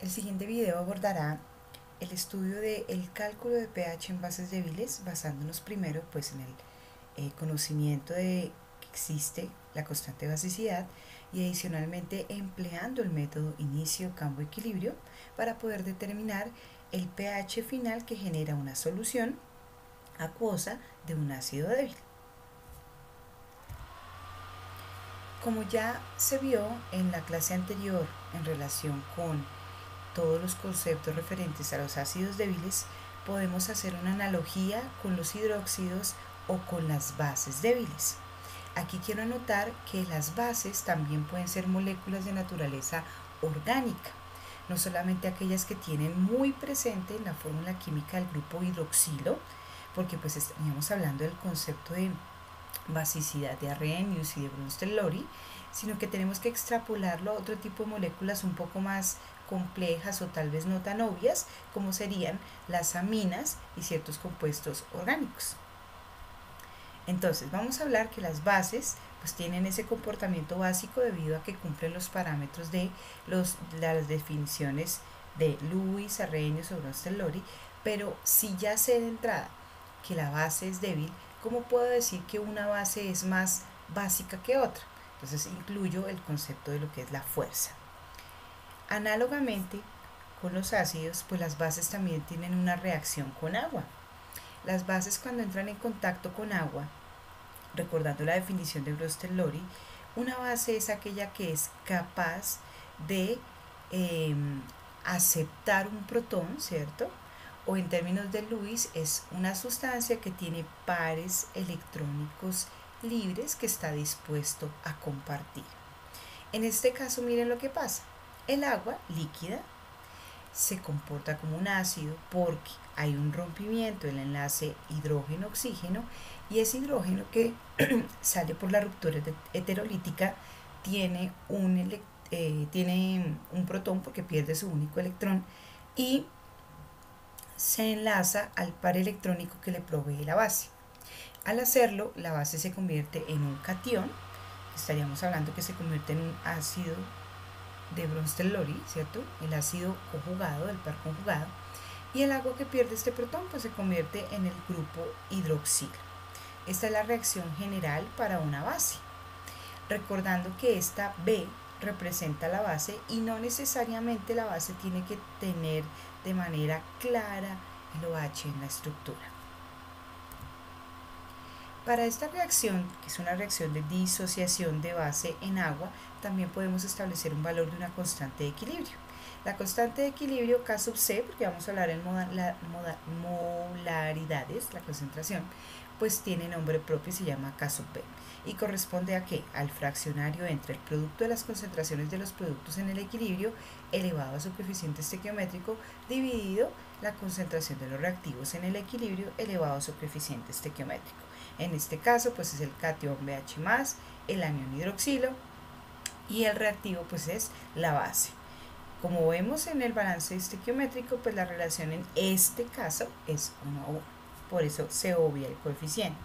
El siguiente video abordará el estudio del cálculo de pH en bases débiles, basándonos primero pues, en el conocimiento de que existe la constante de basicidad y adicionalmente empleando el método inicio, cambio, equilibrio para poder determinar el pH final que genera una solución acuosa de un ácido débil. Como ya se vio en la clase anterior en relación con todos los conceptos referentes a los ácidos débiles, podemos hacer una analogía con los hidróxidos o con las bases débiles. Aquí quiero anotar que las bases también pueden ser moléculas de naturaleza orgánica, no solamente aquellas que tienen muy presente en la fórmula química el grupo hidroxilo, porque pues estaríamos hablando del concepto de basicidad de Arrhenius y de Bronsted-Lowry, sino que tenemos que extrapolarlo a otro tipo de moléculas un poco más complejas o tal vez no tan obvias, como serían las aminas y ciertos compuestos orgánicos. Entonces, vamos a hablar que las bases pues tienen ese comportamiento básico debido a que cumplen los parámetros de las definiciones de Lewis, Arrhenius o Bronsted-Lowry, pero si ya sé de entrada que la base es débil, ¿cómo puedo decir que una base es más básica que otra? Entonces incluyo el concepto de lo que es la fuerza. Análogamente con los ácidos, pues las bases también tienen una reacción con agua. Las bases cuando entran en contacto con agua, recordando la definición de Bronsted-Lowry, una base es aquella que es capaz de aceptar un protón, ¿cierto? O en términos de Lewis, es una sustancia que tiene pares electrónicos libres que está dispuesto a compartir. En este caso, miren lo que pasa. El agua líquida se comporta como un ácido porque hay un rompimiento del enlace hidrógeno-oxígeno y ese hidrógeno que sale por la ruptura heterolítica tiene un protón porque pierde su único electrón y se enlaza al par electrónico que le provee la base. Al hacerlo, la base se convierte en un catión, estaríamos hablando que se convierte en un ácido de Bronsted-Lowry, ¿cierto? El ácido conjugado, del par conjugado, y el agua que pierde este protón pues se convierte en el grupo hidroxilo. Esta es la reacción general para una base, recordando que esta B representa la base y no necesariamente la base tiene que tener de manera clara el OH en la estructura. Para esta reacción, que es una reacción de disociación de base en agua, también podemos establecer un valor de una constante de equilibrio. La constante de equilibrio K sub C, porque vamos a hablar en molaridades, la concentración, pues tiene nombre propio y se llama K sub P. ¿Y corresponde a qué? Al fraccionario entre el producto de las concentraciones de los productos en el equilibrio elevado a su coeficiente estequiométrico dividido la concentración de los reactivos en el equilibrio elevado a su coeficiente estequiométrico. En este caso pues es el catión BH+, el anión hidroxilo y el reactivo pues es la base. Como vemos en el balance estequiométrico, pues la relación en este caso es 1 a 1. Por eso se obvia el coeficiente.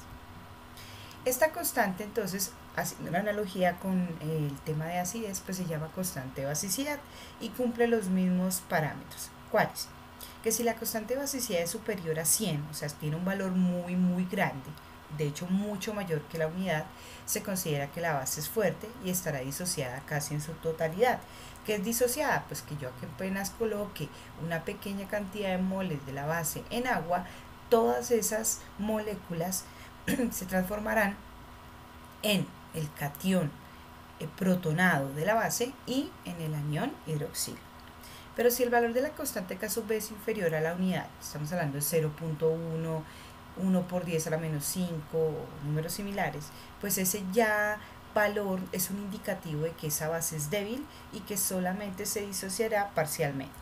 Esta constante, entonces, haciendo una analogía con el tema de acidez, pues se llama constante de basicidad y cumple los mismos parámetros. ¿Cuáles? Que si la constante de basicidad es superior a 100, o sea, tiene un valor muy grande, de hecho mucho mayor que la unidad, se considera que la base es fuerte y estará disociada casi en su totalidad. ¿Qué es disociada? Pues que yo aquí apenas coloque una pequeña cantidad de moles de la base en agua, todas esas moléculas se transformarán en el catión protonado de la base y en el anión hidroxilo. Pero si el valor de la constante K sub B es inferior a la unidad, estamos hablando de 0.1, 1 por 10 a la menos 5 o números similares, pues ese ya valor es un indicativo de que esa base es débil y que solamente se disociará parcialmente.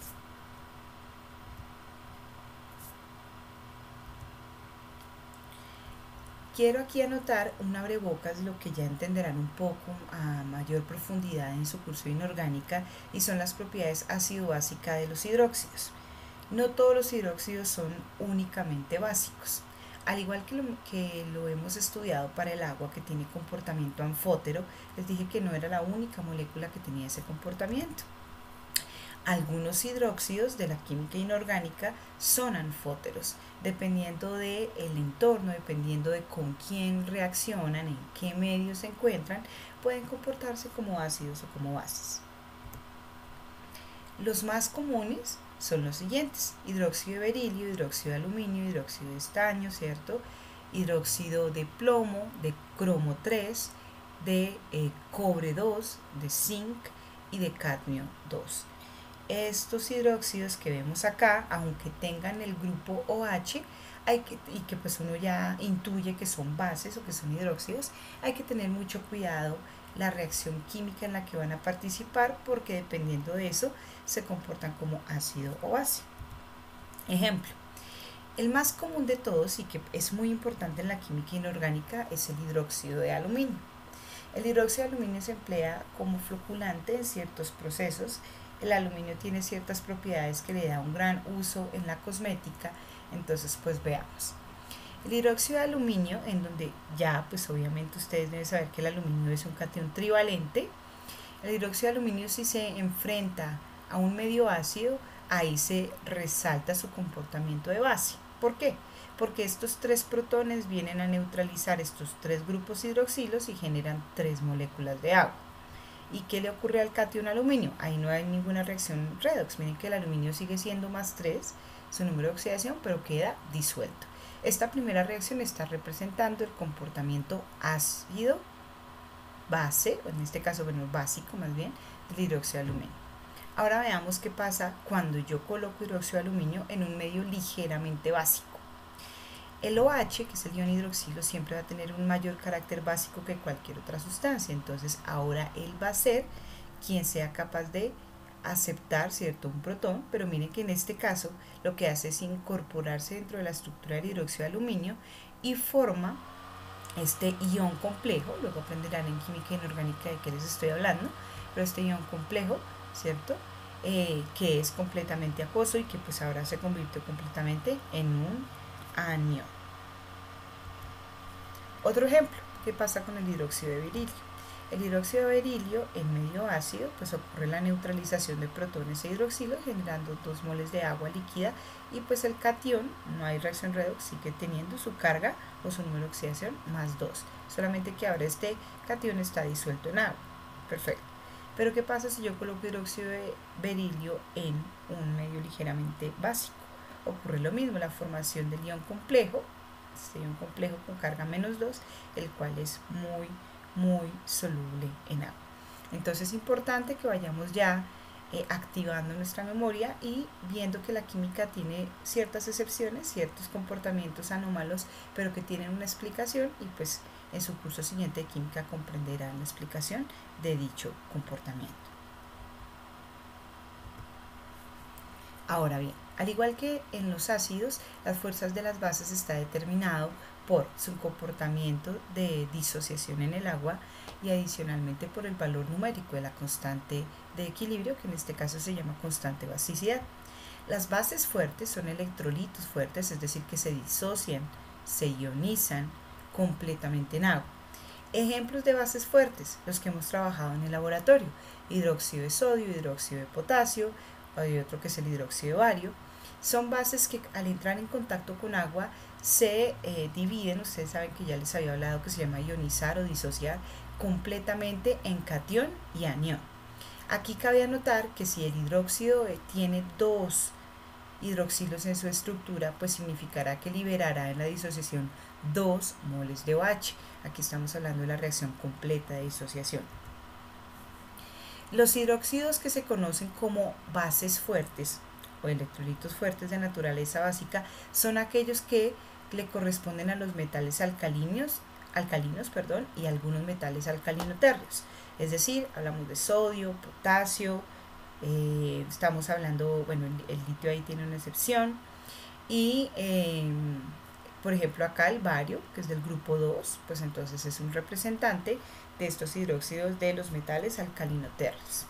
Quiero aquí anotar un abrebocas de lo que ya entenderán un poco a mayor profundidad en su curso de inorgánica y son las propiedades ácido-básica de los hidróxidos. No todos los hidróxidos son únicamente básicos. Al igual que lo hemos estudiado para el agua que tiene comportamiento anfótero, les dije que no era la única molécula que tenía ese comportamiento. Algunos hidróxidos de la química inorgánica son anfóteros, dependiendo del entorno, dependiendo de con quién reaccionan, en qué medio se encuentran, pueden comportarse como ácidos o como bases. Los más comunes son los siguientes: hidróxido de berilio, hidróxido de aluminio, hidróxido de estaño, ¿cierto? Hidróxido de plomo, de cromo 3, de cobre 2, de zinc y de cadmio 2. Estos hidróxidos que vemos acá, aunque tengan el grupo OH, y que pues uno ya intuye que son bases o que son hidróxidos, hay que tener mucho cuidado la reacción química en la que van a participar, porque dependiendo de eso se comportan como ácido o base. Ejemplo, el más común de todos y que es muy importante en la química inorgánica es el hidróxido de aluminio. El hidróxido de aluminio se emplea como floculante en ciertos procesos. El aluminio tiene ciertas propiedades que le da un gran uso en la cosmética, entonces pues veamos. El hidróxido de aluminio, en donde ya pues obviamente ustedes deben saber que el aluminio es un catión trivalente. El hidróxido de aluminio, si se enfrenta a un medio ácido, ahí se resalta su comportamiento de base. ¿Por qué? Porque estos 3 protones vienen a neutralizar estos 3 grupos hidroxilos y generan 3 moléculas de agua. ¿Y qué le ocurre al catión aluminio? Ahí no hay ninguna reacción redox. Miren que el aluminio sigue siendo más 3, su número de oxidación, pero queda disuelto. Esta primera reacción está representando el comportamiento ácido base, o en este caso, bueno, básico más bien, del hidróxido de aluminio. Ahora veamos qué pasa cuando yo coloco hidróxido de aluminio en un medio ligeramente básico. El OH, que es el ion hidroxilo, siempre va a tener un mayor carácter básico que cualquier otra sustancia. Entonces ahora él va a ser quien sea capaz de aceptar, ¿cierto?, un protón, pero miren que en este caso lo que hace es incorporarse dentro de la estructura del hidróxido de aluminio y forma este ion complejo. Luego aprenderán en química inorgánica de qué les estoy hablando, pero este ion complejo, ¿cierto?, que es completamente acuoso y que pues ahora se convirtió completamente en un anión. Otro ejemplo, ¿qué pasa con el hidróxido de berilio? El hidróxido de berilio en medio ácido, pues ocurre la neutralización de protones e hidroxilos generando 2 moles de agua líquida, y pues el catión, no hay reacción redox, sigue teniendo su carga o su número de oxidación más 2, solamente que ahora este catión está disuelto en agua. Perfecto. Pero ¿qué pasa si yo coloco hidróxido de berilio en un medio ligeramente básico? Ocurre lo mismo, la formación del ion complejo, este ion complejo con carga menos 2, el cual es muy soluble en agua. Entonces es importante que vayamos ya activando nuestra memoria y viendo que la química tiene ciertas excepciones, ciertos comportamientos anómalos, pero que tienen una explicación, y pues en su curso siguiente de química comprenderán la explicación de dicho comportamiento. Ahora bien, al igual que en los ácidos, las fuerzas de las bases está determinado por su comportamiento de disociación en el agua y adicionalmente por el valor numérico de la constante de equilibrio, que en este caso se llama constante basicidad. Las bases fuertes son electrolitos fuertes, es decir, que se disocian, se ionizan completamente en agua. Ejemplos de bases fuertes, los que hemos trabajado en el laboratorio: hidróxido de sodio, hidróxido de potasio, hay otro que es el hidróxido de bario. Son bases que al entrar en contacto con agua se dividen, ustedes saben que ya les había hablado que se llama ionizar o disociar, completamente en catión y anión. Aquí cabe anotar que si el hidróxido tiene 2 hidroxilos en su estructura, pues significará que liberará en la disociación 2 moles de OH. Aquí estamos hablando de la reacción completa de disociación. Los hidróxidos que se conocen como bases fuertes o electrolitos fuertes de naturaleza básica son aquellos que le corresponden a los metales alcalinos, y algunos metales alcalinoterrios. Es decir, hablamos de sodio, potasio, estamos hablando, bueno, el litio ahí tiene una excepción, y por ejemplo acá el bario, que es del grupo 2, pues entonces es un representante de estos hidróxidos de los metales alcalinoterrios.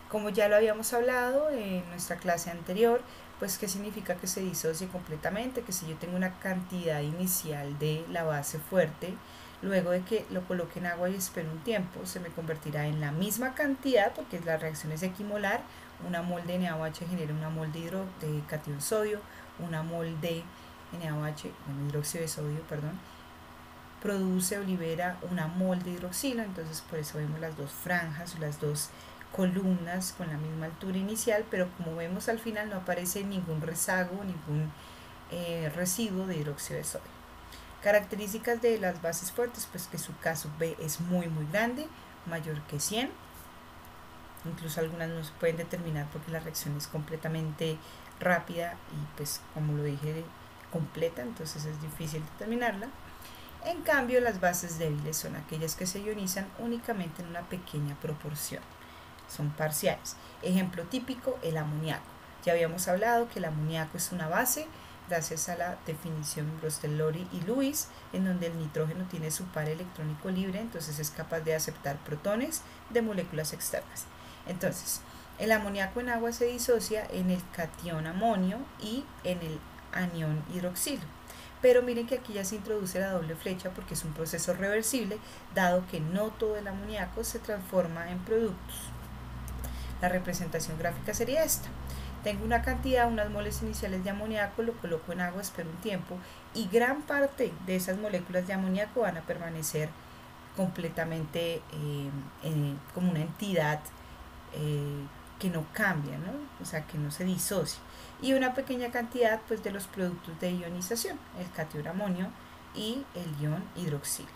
Como ya lo habíamos hablado en nuestra clase anterior, pues ¿qué significa que se disocie completamente? Que si yo tengo una cantidad inicial de la base fuerte, Luego de que lo coloque en agua y espere un tiempo, se me convertirá en la misma cantidad, porque la reacción es equimolar. Una mol de NaOH genera una mol de catión sodio, una mol de NaOH, hidróxido de sodio, perdón, produce o libera una mol de hidroxilo. Entonces por eso vemos las dos franjas, las dos columnas con la misma altura inicial, pero como vemos al final no aparece ningún rezago, ningún residuo de hidróxido de sodio. Características de las bases fuertes, pues que su K sub B es muy grande, mayor que 100. Incluso algunas no se pueden determinar porque la reacción es completamente rápida y pues como lo dije, completa, entonces es difícil determinarla. En cambio, las bases débiles son aquellas que se ionizan únicamente en una pequeña proporción, son parciales. Ejemplo típico, el amoníaco. Ya habíamos hablado que el amoníaco es una base gracias a la definición Brostellori y Lewis, en donde el nitrógeno tiene su par electrónico libre, entonces es capaz de aceptar protones de moléculas externas. Entonces, el amoníaco en agua se disocia en el catión amonio y en el anión hidroxilo. Pero miren que aquí ya se introduce la doble flecha porque es un proceso reversible, dado que no todo el amoníaco se transforma en productos. La representación gráfica sería esta. Tengo una cantidad, unas moles iniciales de amoníaco, lo coloco en agua, espero un tiempo y gran parte de esas moléculas de amoníaco van a permanecer completamente como una entidad que no cambia, ¿no? O sea, que no se disocia. Y una pequeña cantidad pues de los productos de ionización, el catión amonio y el ion hidroxilo.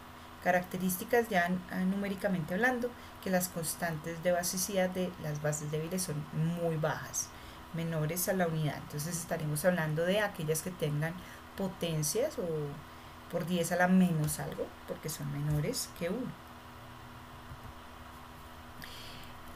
Características ya numéricamente hablando, que las constantes de basicidad de las bases débiles son muy bajas, menores a la unidad. Entonces estaremos hablando de aquellas que tengan potencias o por 10 a la menos algo, porque son menores que 1.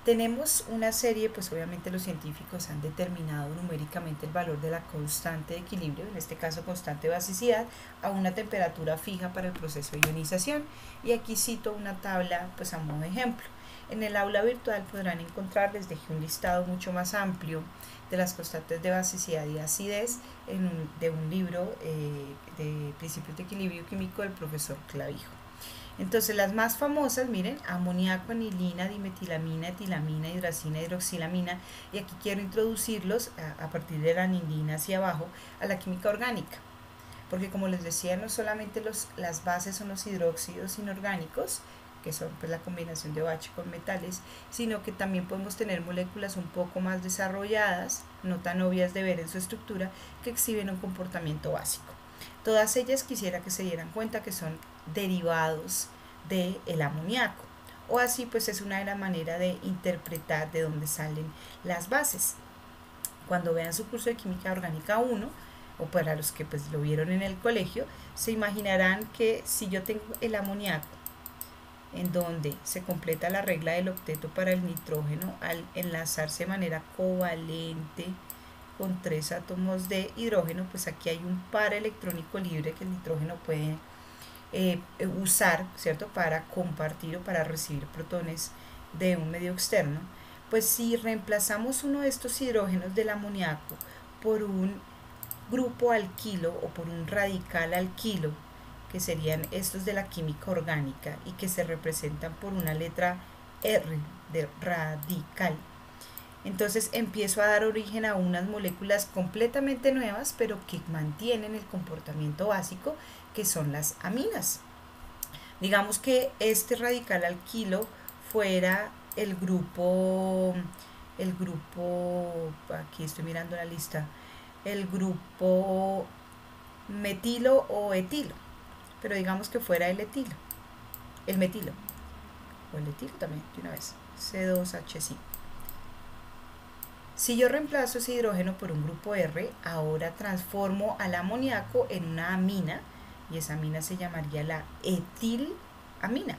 Tenemos una serie, pues obviamente los científicos han determinado numéricamente el valor de la constante de equilibrio, en este caso constante de basicidad, a una temperatura fija para el proceso de ionización. Y aquí cito una tabla pues a modo de ejemplo. En el aula virtual podrán encontrar, les dejé un listado mucho más amplio de las constantes de basicidad y acidez de un libro de principios de equilibrio químico del profesor Clavijo. Entonces las más famosas, miren, amoníaco, anilina, dimetilamina, etilamina, hidracina, hidroxilamina, y aquí quiero introducirlos a partir de la anilina hacia abajo a la química orgánica, porque como les decía, no solamente las bases son los hidróxidos inorgánicos, que son pues la combinación de OH con metales, sino que también podemos tener moléculas un poco más desarrolladas, no tan obvias de ver en su estructura, que exhiben un comportamiento básico. Todas ellas quisiera que se dieran cuenta que son derivados del amoníaco, o así pues es una de las maneras de interpretar de dónde salen las bases. Cuando vean su curso de química orgánica 1, o para los que pues lo vieron en el colegio, se imaginarán que si yo tengo el amoníaco, en donde se completa la regla del octeto para el nitrógeno al enlazarse de manera covalente con 3 átomos de hidrógeno, pues aquí hay un par electrónico libre que el nitrógeno puede usar, ¿cierto?, para compartir o para recibir protones de un medio externo. Pues si reemplazamos uno de estos hidrógenos del amoníaco por un grupo alquilo o por un radical alquilo, que serían estos de la química orgánica y que se representan por una letra R de radical, entonces empiezo a dar origen a unas moléculas completamente nuevas, pero que mantienen el comportamiento básico, que son las aminas. Digamos que este radical alquilo fuera el grupo, aquí estoy mirando la lista, el grupo metilo o etilo, pero digamos que fuera el etilo, el metilo, o el etilo también, de una vez, C2H5. Si yo reemplazo ese hidrógeno por un grupo R, ahora transformo al amoníaco en una amina, y esa amina se llamaría la etilamina.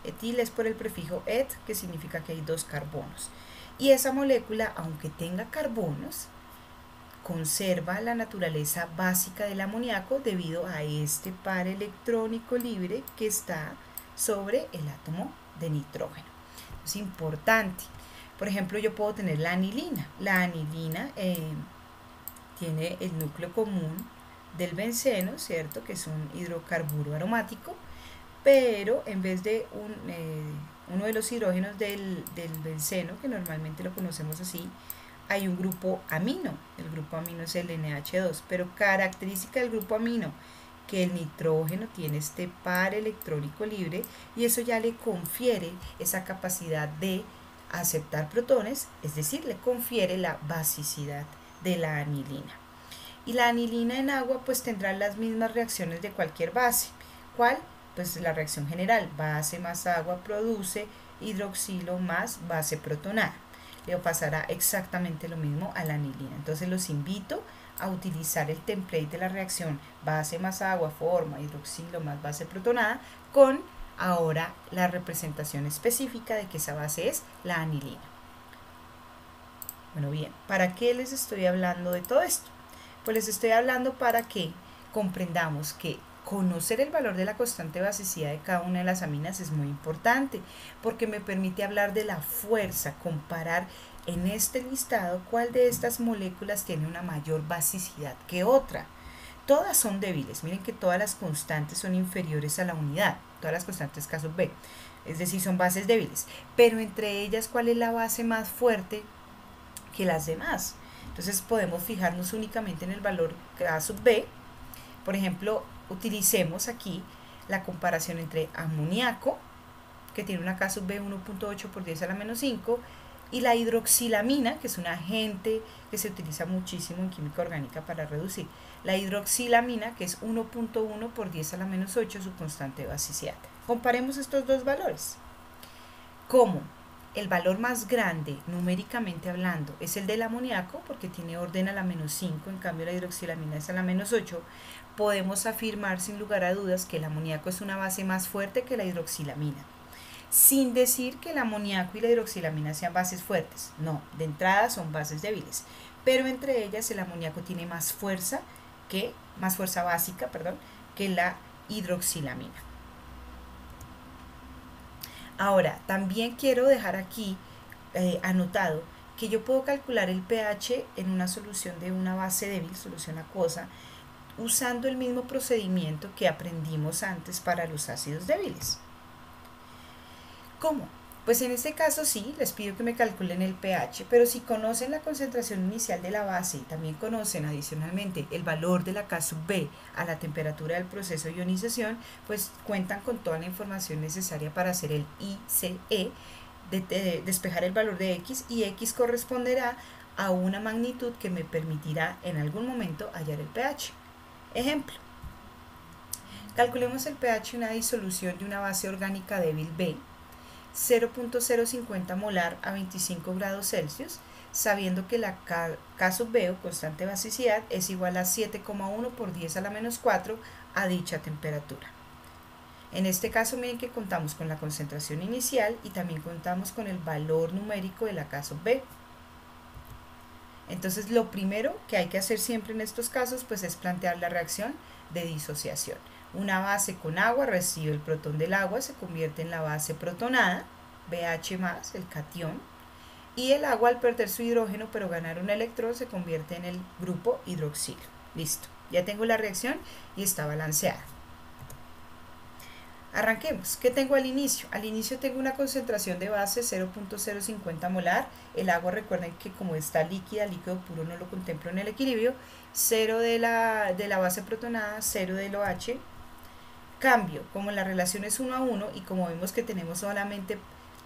Etil es por el prefijo et, que significa que hay 2 carbonos. Y esa molécula, aunque tenga carbonos, conserva la naturaleza básica del amoníaco debido a este par electrónico libre que está sobre el átomo de nitrógeno. Es importante. Por ejemplo, yo puedo tener la anilina. La anilina tiene el núcleo común del benceno, ¿cierto?, que es un hidrocarburo aromático, pero en vez de uno de los hidrógenos del benceno, que normalmente lo conocemos así, hay un grupo amino. El grupo amino es el NH2, pero característica del grupo amino, que el nitrógeno tiene este par electrónico libre y eso ya le confiere esa capacidad de aceptar protones, es decir, le confiere la basicidad de la anilina. Y la anilina en agua pues tendrá las mismas reacciones de cualquier base. ¿Cuál? Pues la reacción general, base más agua produce hidroxilo más base protonada. Le pasará exactamente lo mismo a la anilina. Entonces los invito a utilizar el template de la reacción base más agua forma hidroxilo más base protonada con ahora la representación específica de que esa base es la anilina. Bueno, bien, ¿para qué les estoy hablando de todo esto? Pues les estoy hablando para que comprendamos que conocer el valor de la constante basicidad de cada una de las aminas es muy importante porque me permite hablar de la fuerza, comparar en este listado cuál de estas moléculas tiene una mayor basicidad que otra. Todas son débiles, miren que todas las constantes son inferiores a la unidad, todas las constantes K sub B, es decir, son bases débiles, pero entre ellas, ¿cuál es la base más fuerte que las demás? Entonces podemos fijarnos únicamente en el valor K sub B. Por ejemplo, utilicemos aquí la comparación entre amoníaco, que tiene una K sub B 1.8 por 10 a la menos 5, y la hidroxilamina, que es un agente que se utiliza muchísimo en química orgánica para reducir. La hidroxilamina, que es 1.1 por 10 a la menos 8, su constante de basicidad. Comparemos estos dos valores. ¿Cómo? El valor más grande, numéricamente hablando, es el del amoníaco, porque tiene orden a la menos 5, en cambio la hidroxilamina es a la menos 8, podemos afirmar sin lugar a dudas que el amoníaco es una base más fuerte que la hidroxilamina. Sin decir que el amoníaco y la hidroxilamina sean bases fuertes, no, de entrada son bases débiles, pero entre ellas el amoníaco tiene más fuerza básica, que la hidroxilamina. Ahora, también quiero dejar aquí anotado que yo puedo calcular el pH en una solución de una base débil, solución acuosa, usando el mismo procedimiento que aprendimos antes para los ácidos débiles. ¿Cómo? Pues en este caso sí, les pido que me calculen el pH, pero si conocen la concentración inicial de la base y también conocen adicionalmente el valor de la K sub B a la temperatura del proceso de ionización, pues cuentan con toda la información necesaria para hacer el ICE, despejar el valor de X, y X corresponderá a una magnitud que me permitirá en algún momento hallar el pH. Ejemplo, calculemos el pH de una disolución de una base orgánica débil B, 0.050 molar a 25 grados Celsius, sabiendo que la K sub B o constante de basicidad es igual a 7,1 por 10 a la menos 4 a dicha temperatura. En este caso miren que contamos con la concentración inicial y también contamos con el valor numérico de la K sub B. Entonces lo primero que hay que hacer siempre en estos casos pues es plantear la reacción de disociación. Una base con agua recibe el protón del agua, se convierte en la base protonada, BH+, el catión, y el agua al perder su hidrógeno pero ganar un electrón se convierte en el grupo hidroxilo. Listo, ya tengo la reacción y está balanceada. Arranquemos. ¿Qué tengo al inicio? Al inicio tengo una concentración de base 0.050 molar. El agua, recuerden que como está líquida, líquido puro no lo contemplo en el equilibrio. 0 de la base protonada, 0 del OH. Cambio, como la relación es 1 a 1 y como vemos que tenemos solamente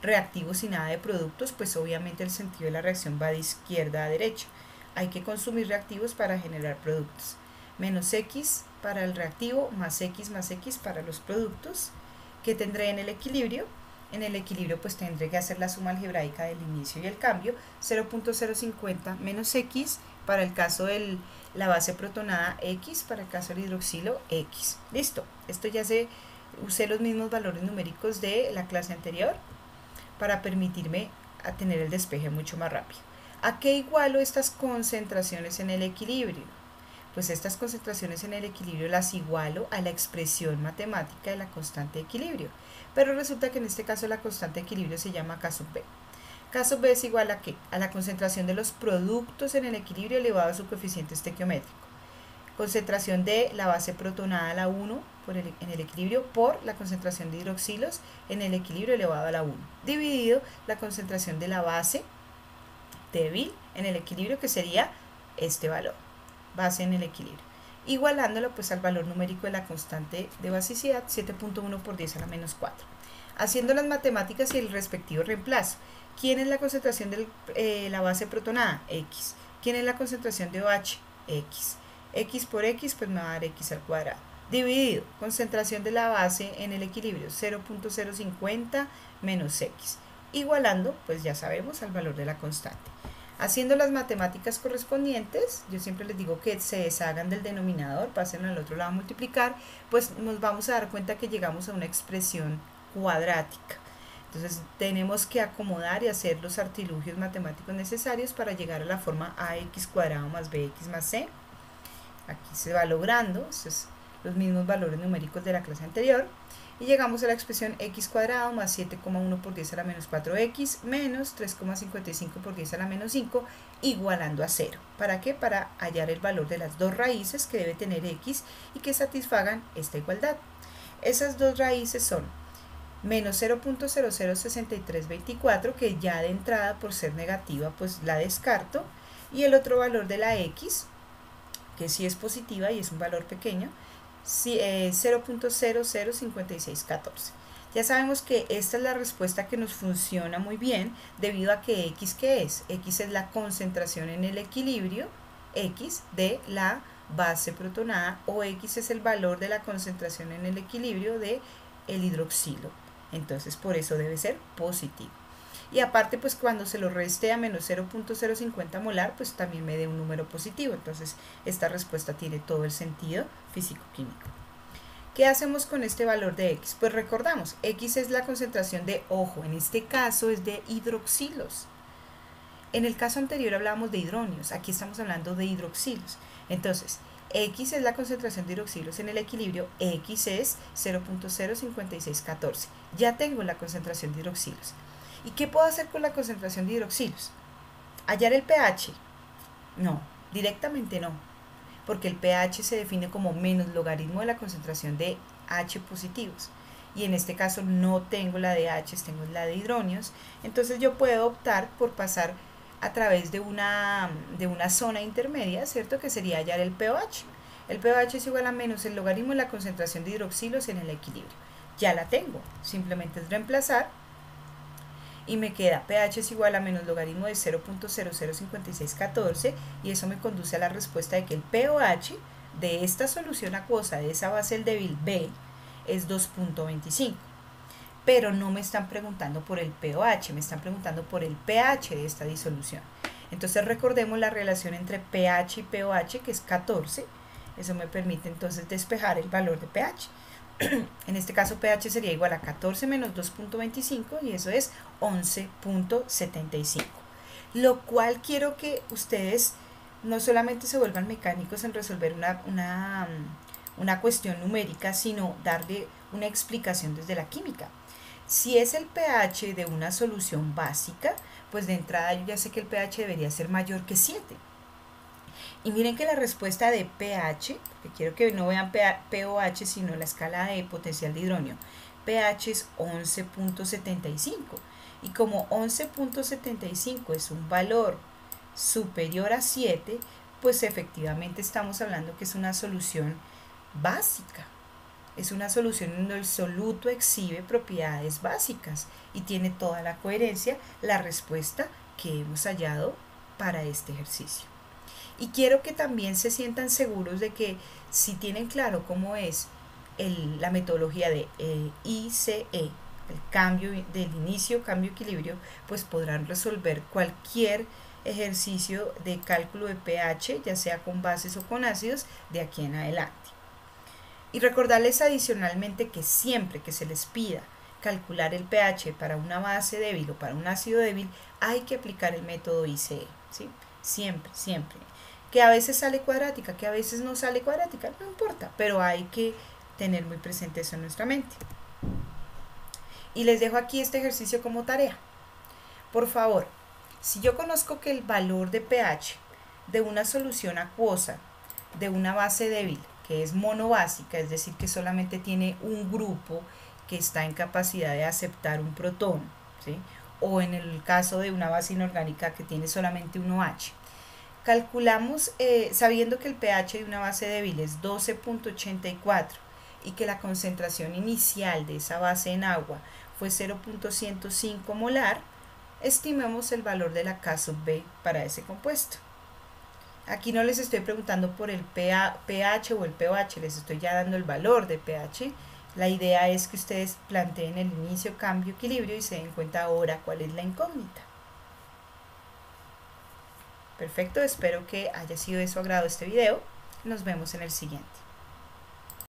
reactivos y nada de productos, pues obviamente el sentido de la reacción va de izquierda a derecha. Hay que consumir reactivos para generar productos. Menos X para el reactivo, más X para los productos que tendré en el equilibrio. En el equilibrio pues tendré que hacer la suma algebraica del inicio y el cambio. 0.050 menos X para el caso de la base protonada, X para el caso del hidroxilo, X. Listo, esto ya usé los mismos valores numéricos de la clase anterior para permitirme a tener el despeje mucho más rápido. ¿A qué igualo estas concentraciones en el equilibrio? Pues estas concentraciones en el equilibrio las igualo a la expresión matemática de la constante de equilibrio. Pero resulta que en este caso la constante de equilibrio se llama K sub B. K sub B es igual a ¿qué? A la concentración de los productos en el equilibrio elevado a su coeficiente estequiométrico. Concentración de la base protonada a la 1 en el equilibrio por la concentración de hidroxilos en el equilibrio elevado a la 1, dividido la concentración de la base débil en el equilibrio, que sería este valor, base en el equilibrio, igualándolo pues al valor numérico de la constante de basicidad, 7.1 por 10 a la menos 4. Haciendo las matemáticas y el respectivo reemplazo. ¿Quién es la concentración de la base protonada? X. ¿Quién es la concentración de OH? X. X por X pues me va a dar X al cuadrado. Dividido, concentración de la base en el equilibrio, 0.050 menos X. Igualando, pues ya sabemos, al valor de la constante. Haciendo las matemáticas correspondientes, yo siempre les digo que se deshagan del denominador, pasen al otro lado a multiplicar, pues nos vamos a dar cuenta que llegamos a una expresión cuadrática. Entonces tenemos que acomodar y hacer los artilugios matemáticos necesarios para llegar a la forma ax cuadrado más bx más c. Aquí se va logrando, estos los mismos valores numéricos de la clase anterior, y llegamos a la expresión x cuadrado más 7,1 por 10 a la menos 4x menos 3,55 por 10 a la menos 5 igualando a 0. ¿Para qué? Para hallar el valor de las dos raíces que debe tener x y que satisfagan esta igualdad. Esas dos raíces son menos 0.006324, que ya de entrada por ser negativa pues la descarto, y el otro valor de la x, que sí es positiva y es un valor pequeño, 0.005614. Ya sabemos que esta es la respuesta que nos funciona muy bien, debido a que x, ¿qué es? X es la concentración en el equilibrio, x de la base protonada, o x es el valor de la concentración en el equilibrio de el hidroxilo. Entonces por eso debe ser positivo. Y aparte pues cuando se lo reste a menos 0.050 molar, pues también me dé un número positivo. Entonces esta respuesta tiene todo el sentido físico-químico. ¿Qué hacemos con este valor de x? Pues recordamos, x es la concentración de, ojo, en este caso es de hidroxilos. En el caso anterior hablábamos de hidronios, aquí estamos hablando de hidroxilos. Entonces, x es la concentración de hidroxilos en el equilibrio, x es 0.05614. Ya tengo la concentración de hidroxilos. ¿Y qué puedo hacer con la concentración de hidroxilos? ¿Hallar el pH? No, directamente no, porque el pH se define como menos logaritmo de la concentración de H positivos. Y en este caso no tengo la de H, tengo la de hidronios. Entonces yo puedo optar por pasar a través de una zona intermedia, ¿cierto? Que sería hallar el pH. El pH es igual a menos el logaritmo de la concentración de hidroxilos en el equilibrio. Ya la tengo, simplemente es reemplazar y me queda pH es igual a menos logaritmo de 0.005614, y eso me conduce a la respuesta de que el pOH de esta solución acuosa, de esa base del débil B, es 2.25. Pero no me están preguntando por el pOH, me están preguntando por el pH de esta disolución. Entonces recordemos la relación entre pH y pOH, que es 14. Eso me permite entonces despejar el valor de pH. En este caso pH sería igual a 14 menos 2.25, y eso es 11.75. Lo cual quiero que ustedes no solamente se vuelvan mecánicos en resolver una cuestión numérica, sino darle una explicación desde la química. Si es el pH de una solución básica, pues de entrada yo ya sé que el pH debería ser mayor que 7. Y miren que la respuesta de pH, que quiero que no vean pOH, sino la escala de potencial de hidronio, pH es 11.75. Y como 11.75 es un valor superior a 7, pues efectivamente estamos hablando que es una solución básica. Es una solución en donde el soluto exhibe propiedades básicas y tiene toda la coherencia la respuesta que hemos hallado para este ejercicio. Y quiero que también se sientan seguros de que si tienen claro cómo es la metodología de ICE, el cambio del inicio, cambio, equilibrio, pues podrán resolver cualquier ejercicio de cálculo de pH, ya sea con bases o con ácidos, de aquí en adelante. Y recordarles adicionalmente que siempre que se les pida calcular el pH para una base débil o para un ácido débil, hay que aplicar el método ICE, ¿sí? Siempre, siempre. Que a veces sale cuadrática, que a veces no sale cuadrática, no importa, pero hay que tener muy presente eso en nuestra mente. Y les dejo aquí este ejercicio como tarea. Por favor, si yo conozco que el valor de pH de una solución acuosa de una base débil, que es monobásica, es decir, que solamente tiene un grupo que está en capacidad de aceptar un protón, ¿sí? O en el caso de una base inorgánica que tiene solamente un OH. Calculamos, sabiendo que el pH de una base débil es 12.84 y que la concentración inicial de esa base en agua fue 0.105 molar, estimemos el valor de la K sub B para ese compuesto. Aquí no les estoy preguntando por el pH o el pOH, les estoy ya dando el valor de pH. La idea es que ustedes planteen el inicio, cambio, equilibrio y se den cuenta ahora cuál es la incógnita. Perfecto, espero que haya sido de su agrado este video. Nos vemos en el siguiente.